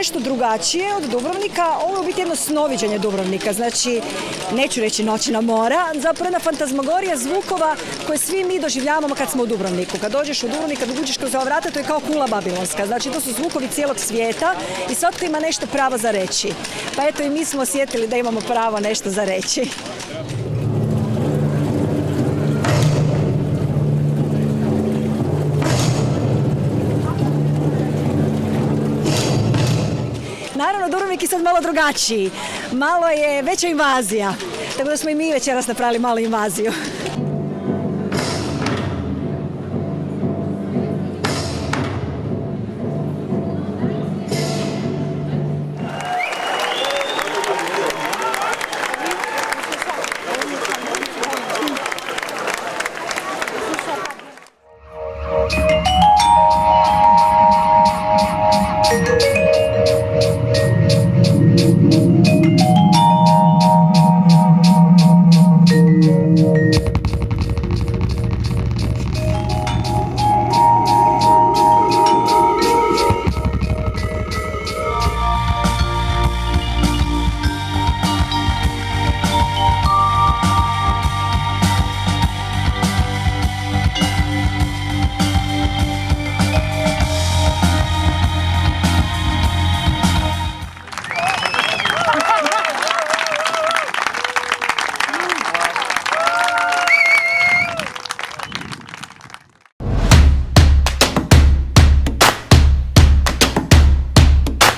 nešto drugačije od Dubrovnika. Ovo je u biti jedno snoviđenje Dubrovnika, znači neću reći noćna mora, zapravo jedna fantazmagorija zvukova koje svi mi doživljavamo kad smo u Dubrovniku. Kad dođeš u Dubrovnik, kad uđeš kroz ova vrata, to je kao kula babilonska, znači to su zvukovi cijelog svijeta i svatko ima nešto pravo za reći. Pa eto i mi smo osjetili da imamo pravo nešto za reći. Naravno, Dubrovnik je sad malo drugačiji, malo je veća invazija, tako da smo i mi večeras napravili malu invaziju.